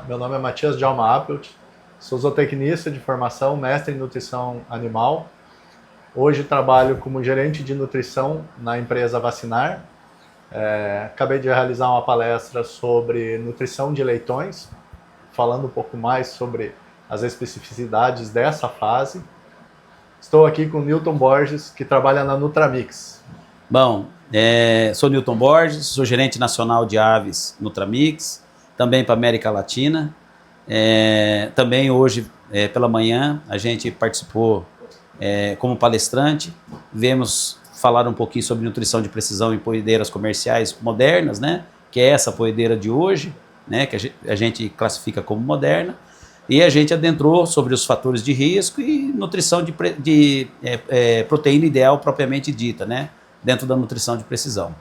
meu nome é Matias Djalma Appelt, sou zootecnista de formação, mestre em nutrição animal. Hoje trabalho como gerente de nutrição na empresa Vacinar. Acabei de realizar uma palestra sobre nutrição de leitões, falando um pouco mais sobre as especificidades dessa fase. Estou aqui com o Newton Borges, que trabalha na Nutramix. Bom, sou Newton Borges, sou gerente nacional de aves Nutramix, também para a América Latina. Também hoje, pela manhã, a gente participou como palestrante. Viemos falar um pouquinho sobre nutrição de precisão em poedeiras comerciais modernas, né? Que é essa poedeira de hoje, né? Que a gente classifica como moderna. E a gente adentrou sobre os fatores de risco e nutrição de proteína ideal propriamente dita, né? Dentro da nutrição de precisão.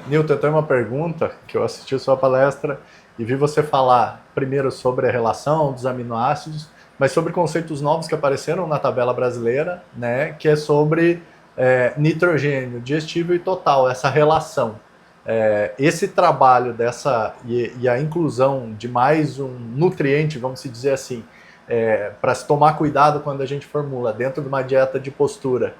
Newton, eu tenho uma pergunta, que eu assisti a sua palestra e vi você falar primeiro sobre a relação dos aminoácidos, mas sobre conceitos novos que apareceram na tabela brasileira, né? Que é sobre nitrogênio digestivo e total, essa relação. Esse trabalho e a inclusão de mais um nutriente, vamos dizer assim, para se tomar cuidado quando a gente formula dentro de uma dieta de postura,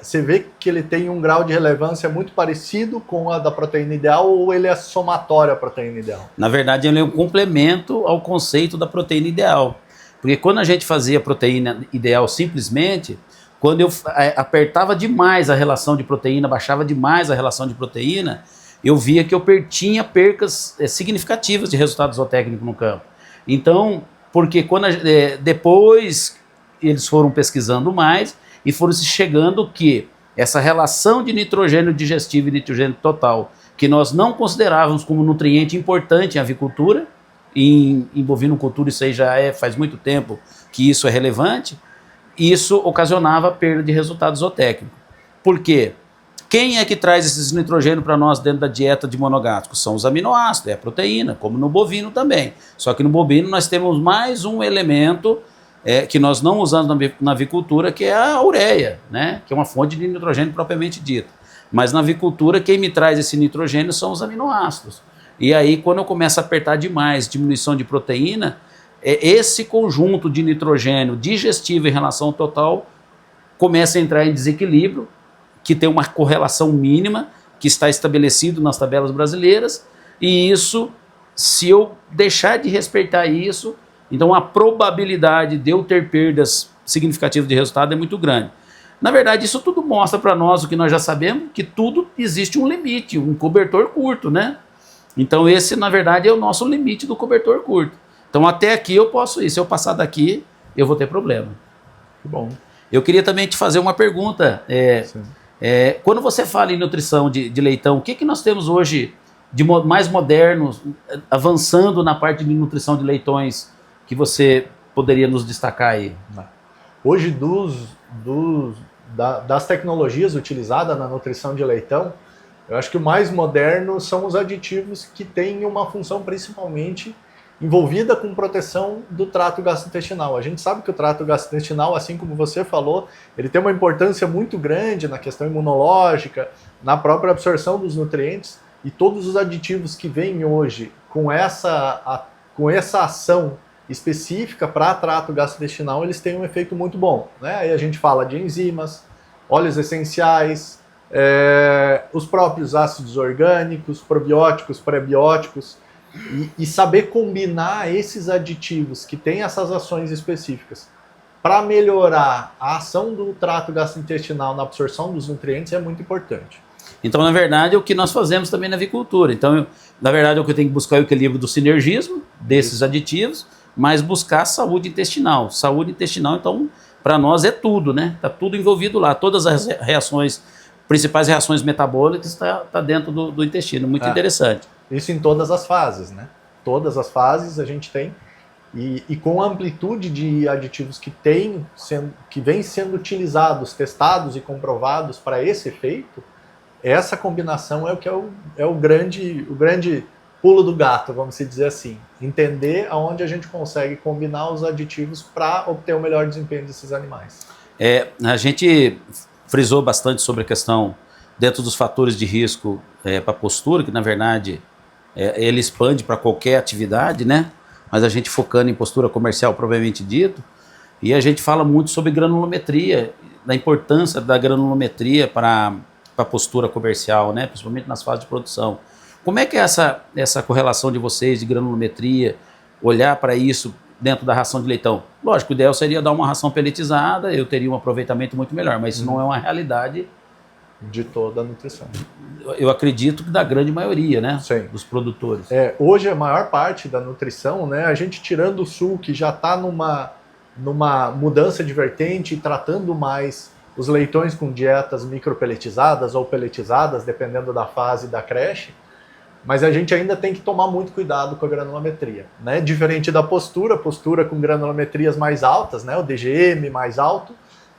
você vê que ele tem um grau de relevância muito parecido com a da proteína ideal, ou ele é somatório à proteína ideal? Na verdade, ele é um complemento ao conceito da proteína ideal. Porque quando a gente fazia proteína ideal simplesmente, quando eu apertava demais a relação de proteína, baixava demais a relação de proteína, eu via que eu tinha percas significativas de resultado zootécnico no campo. Então, porque depois eles foram pesquisando mais e foram se chegando que essa relação de nitrogênio digestivo e nitrogênio total, que nós não considerávamos como nutriente importante em avicultura, em bovinocultura isso aí faz muito tempo que isso é relevante, isso ocasionava perda de resultado zootécnico. Por quê? Quem é que traz esses nitrogênio para nós dentro da dieta de monogástricos? São os aminoácidos, a proteína, como no bovino também. Só que no bovino nós temos mais um elemento que nós não usamos na avicultura, que é a ureia, né? Que é uma fonte de nitrogênio propriamente dita. Mas na avicultura quem me traz esse nitrogênio são os aminoácidos. E aí quando eu começo a apertar demais, diminuição de proteína, esse conjunto de nitrogênio digestivo em relação ao total começa a entrar em desequilíbrio, que tem uma correlação mínima, que está estabelecido nas tabelas brasileiras, e isso, se eu deixar de respeitar isso, então a probabilidade de eu ter perdas significativas de resultado é muito grande. Na verdade, isso tudo mostra para nós o que nós já sabemos, que tudo existe um limite, um cobertor curto, né? Então esse, na verdade, é o nosso limite do cobertor curto. Então até aqui eu posso ir, se eu passar daqui, eu vou ter problema. Que bom. Eu queria também te fazer uma pergunta. Quando você fala em nutrição de leitão, o que nós temos hoje de mais moderno, avançando na parte de nutrição de leitões, que você poderia nos destacar aí? Hoje, das tecnologias utilizadas na nutrição de leitão, eu acho que o mais moderno são os aditivos que têm uma função principalmente envolvida com proteção do trato gastrointestinal. A gente sabe que o trato gastrointestinal, assim como você falou, ele tem uma importância muito grande na questão imunológica, na própria absorção dos nutrientes, e todos os aditivos que vêm hoje com essa ação específica para trato gastrointestinal, eles têm um efeito muito bom, né? Aí a gente fala de enzimas, óleos essenciais, os próprios ácidos orgânicos, probióticos, prebióticos, e saber combinar esses aditivos que têm essas ações específicas para melhorar a ação do trato gastrointestinal na absorção dos nutrientes é muito importante. Então, na verdade, é o que nós fazemos também na avicultura. Então, na verdade, o que eu tenho que buscar é o equilíbrio do sinergismo desses aditivos, mas buscar a saúde intestinal. Saúde intestinal, então, para nós é tudo, né? Está tudo envolvido lá. Todas as reações, principais reações metabólicas, está dentro do intestino. Muito interessante. Isso em todas as fases, né? Todas as fases a gente tem. E com a amplitude de aditivos que vêm sendo utilizados, testados e comprovados para esse efeito, essa combinação é o que é o grande pulo do gato, vamos dizer assim. Entender aonde a gente consegue combinar os aditivos para obter o melhor desempenho desses animais. A gente frisou bastante sobre a questão dentro dos fatores de risco para a postura, que na verdade ele expande para qualquer atividade, né? Mas a gente focando em postura comercial, propriamente dito, e a gente fala muito sobre granulometria, da importância da granulometria para a postura comercial, né? Principalmente nas fases de produção. Como é que é essa correlação de vocês de granulometria, olhar para isso dentro da ração de leitão? Lógico, o ideal seria dar uma ração pelletizada, eu teria um aproveitamento muito melhor, mas isso não é uma realidade de toda a nutrição. Eu acredito que da grande maioria, né? Sim. Dos produtores. Hoje a maior parte da nutrição, né? A gente tirando o sul, que já está numa mudança de vertente, tratando mais os leitões com dietas micropeletizadas ou peletizadas, dependendo da fase da creche, mas a gente ainda tem que tomar muito cuidado com a granulometria, né? Diferente da postura com granulometrias mais altas, né? O DGM mais alto,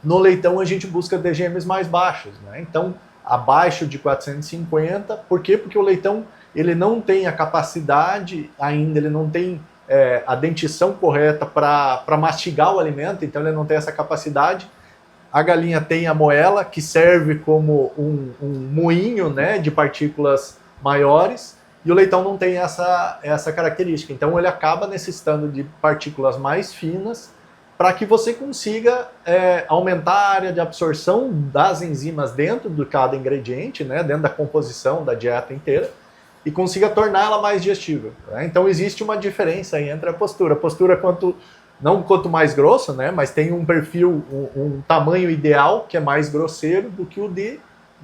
no leitão a gente busca DGMs mais baixos, né? Então, abaixo de 450, por quê? Porque o leitão ele não tem a capacidade ainda, ele não tem a dentição correta para mastigar o alimento, então ele não tem essa capacidade. A galinha tem a moela, que serve como um moinho, né, de partículas maiores, e o leitão não tem essa característica. Então ele acaba necessitando de partículas mais finas para que você consiga aumentar a área de absorção das enzimas dentro de cada ingrediente, né, dentro da composição da dieta inteira, e consiga torná-la mais digestível, né? Então existe uma diferença aí entre a postura. A postura não quanto mais grossa, né, mas tem um perfil, um tamanho ideal que é mais grosseiro do que o de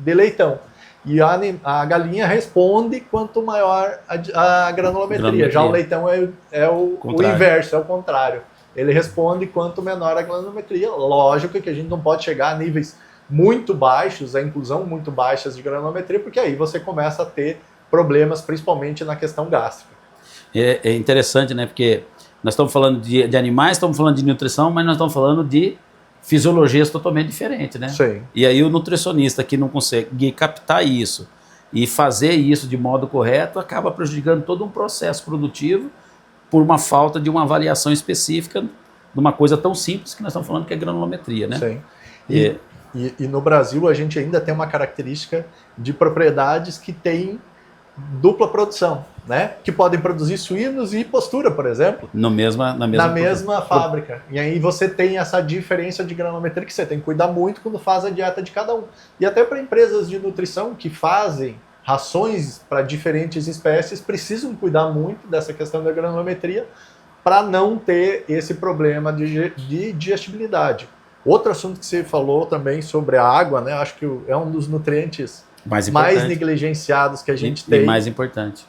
leitão. E a galinha responde quanto maior a granulometria. Já o leitão é o inverso, é o contrário. Ele responde quanto menor a granulometria. Lógico que a gente não pode chegar a níveis muito baixos, a inclusão muito baixas de granulometria, porque aí você começa a ter problemas, principalmente na questão gástrica. É interessante, né? Porque nós estamos falando de animais, estamos falando de nutrição, mas nós estamos falando de fisiologias totalmente diferentes, né? Sim. E aí o nutricionista que não consegue captar isso e fazer isso de modo correto acaba prejudicando todo um processo produtivo por uma falta de uma avaliação específica de uma coisa tão simples que nós estamos falando que é granulometria, né? Sim. E no Brasil a gente ainda tem uma característica de propriedades que têm dupla produção, né? Que podem produzir suínos e postura, por exemplo. Na mesma fábrica. E aí você tem essa diferença de granulometria que você tem que cuidar muito quando faz a dieta de cada um. E até para empresas de nutrição que fazem rações para diferentes espécies, precisam cuidar muito dessa questão da granulometria para não ter esse problema de digestibilidade. Outro assunto que você falou também sobre a água, né? Acho que é um dos nutrientes mais negligenciados que a gente tem. E mais importante.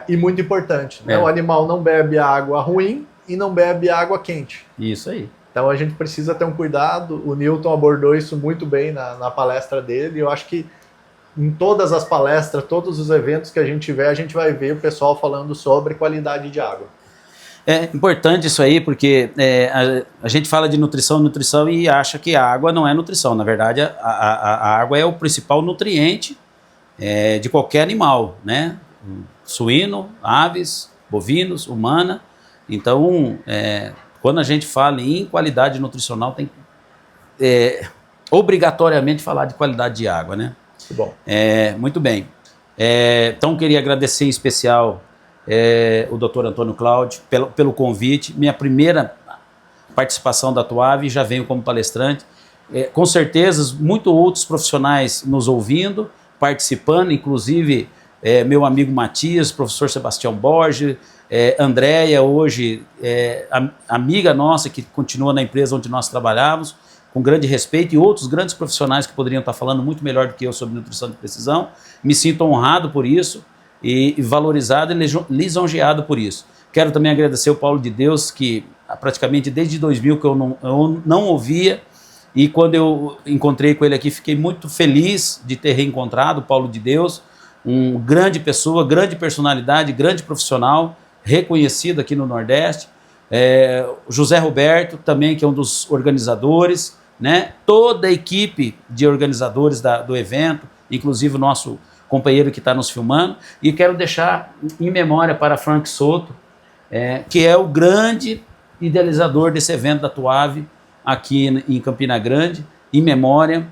E muito importante. Né? O animal não bebe água ruim e não bebe água quente. Isso aí. Então a gente precisa ter um cuidado. O Newton abordou isso muito bem na palestra dele. Eu acho que em todas as palestras, todos os eventos que a gente tiver, a gente vai ver o pessoal falando sobre qualidade de água. É importante isso aí, porque a gente fala de nutrição e acha que a água não é nutrição. Na verdade, a água é o principal nutriente de qualquer animal, né? Suíno, aves, bovinos, humana. Então, quando a gente fala em qualidade nutricional, tem que obrigatoriamente falar de qualidade de água, né? Muito bom. Muito bem. Então, queria agradecer em especial o Dr. Antônio Cláudio pelo convite. Minha primeira participação da Tuav, já venho como palestrante. Com certeza, muitos outros profissionais nos ouvindo, participando, inclusive meu amigo Matias, professor Sebastião Borges, Andréia, hoje amiga nossa, que continua na empresa onde nós trabalhávamos, com grande respeito, e outros grandes profissionais que poderiam estar falando muito melhor do que eu sobre nutrição de precisão. Me sinto honrado por isso, e valorizado e lisonjeado por isso. Quero também agradecer o Paulo de Deus, que praticamente desde 2000 que eu não ouvia, e quando eu encontrei com ele aqui, fiquei muito feliz de ter reencontrado o Paulo de Deus, uma grande pessoa, grande personalidade, grande profissional, reconhecido aqui no Nordeste. José Roberto, também, que é um dos organizadores, né? Toda a equipe de organizadores do evento, inclusive o nosso companheiro que está nos filmando, e quero deixar em memória para Frank Soto, que é o grande idealizador desse evento da Tuav aqui em Campina Grande, em memória,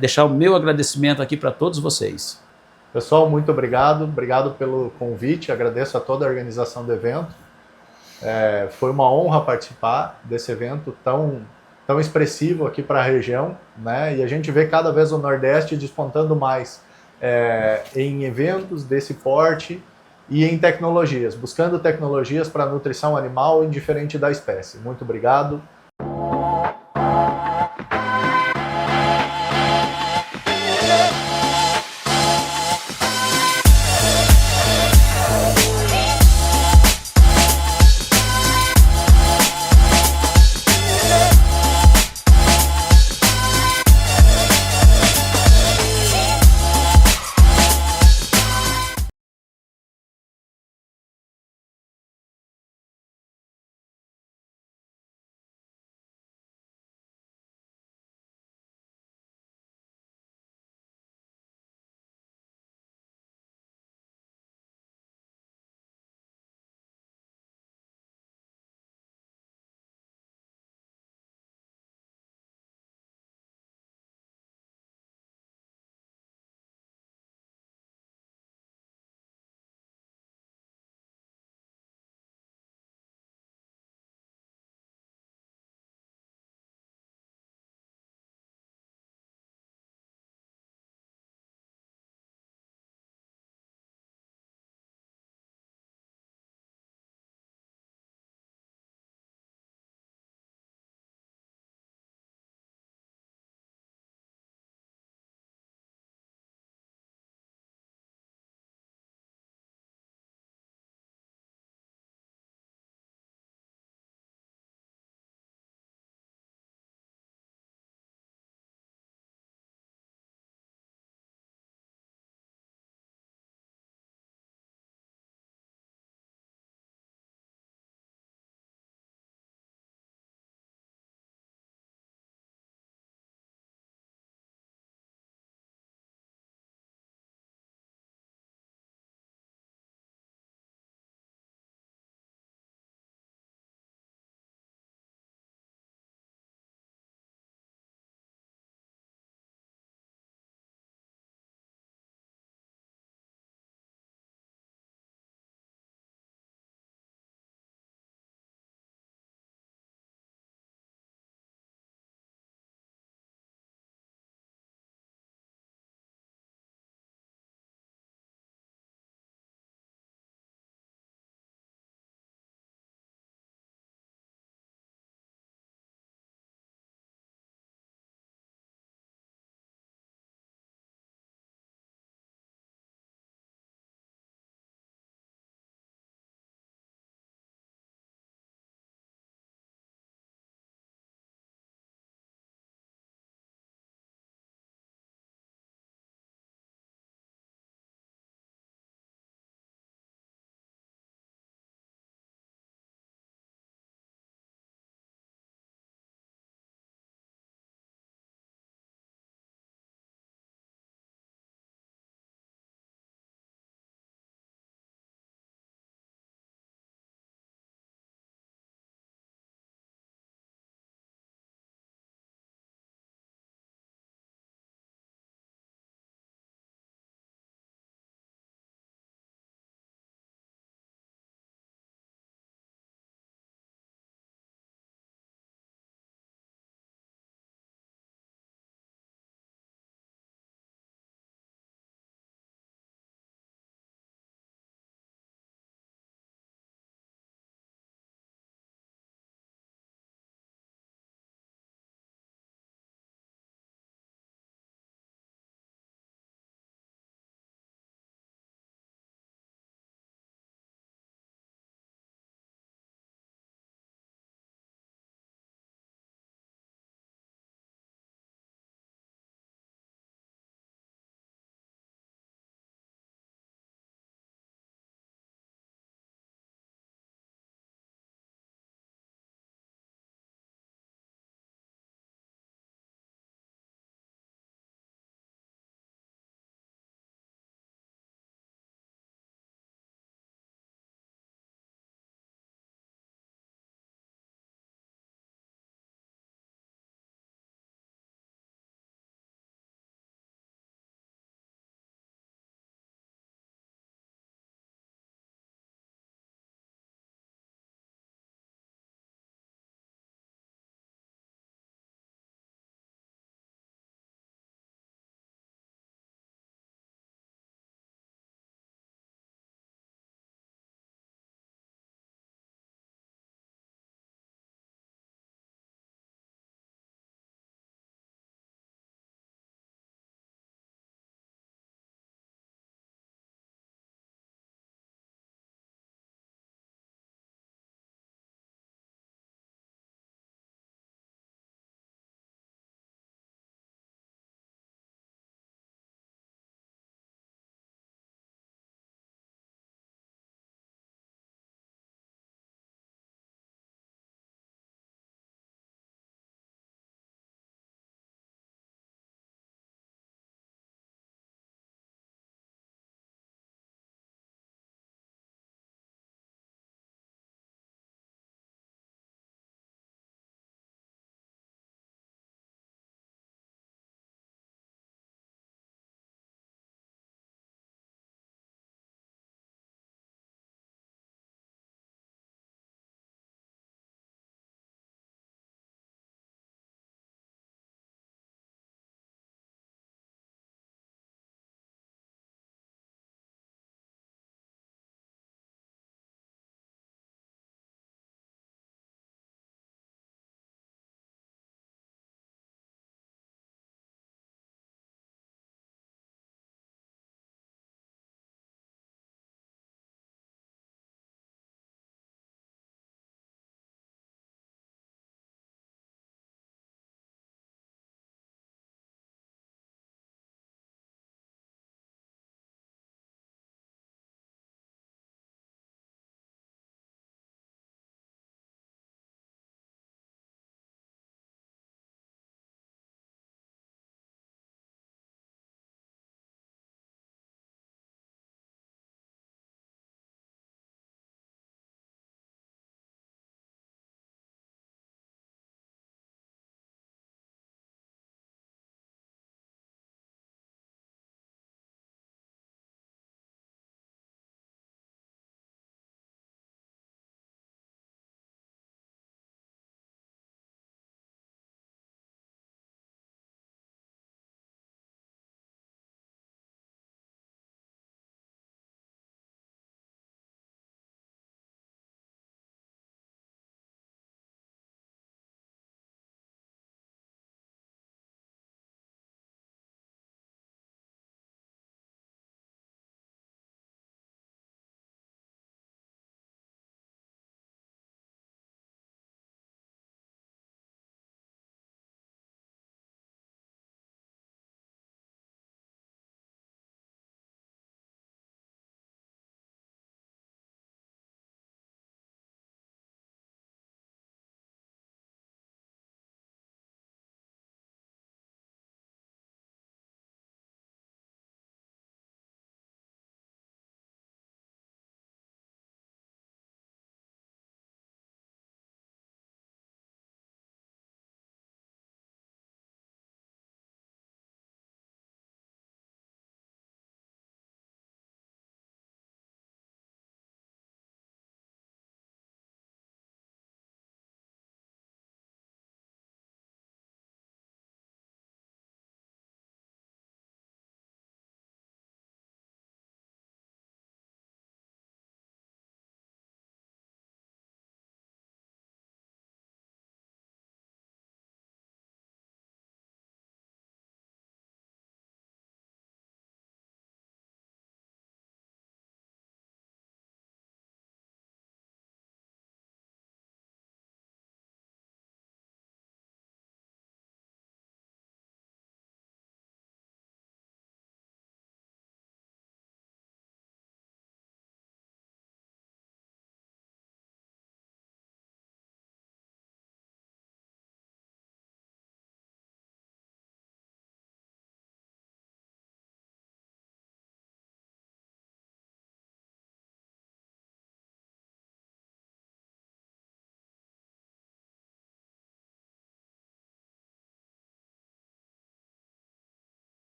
deixar o meu agradecimento aqui para todos vocês. Pessoal, muito obrigado. Obrigado pelo convite. Agradeço a toda a organização do evento. Foi uma honra participar desse evento tão expressivo aqui para a região, né? E a gente vê cada vez o Nordeste despontando mais em eventos desse porte e em tecnologias, buscando tecnologias para nutrição animal indiferente da espécie. Muito obrigado.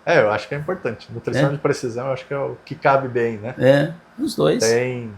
Eu acho que é importante. Nutrição de precisão, eu acho que é o que cabe bem, né? Os dois. Tem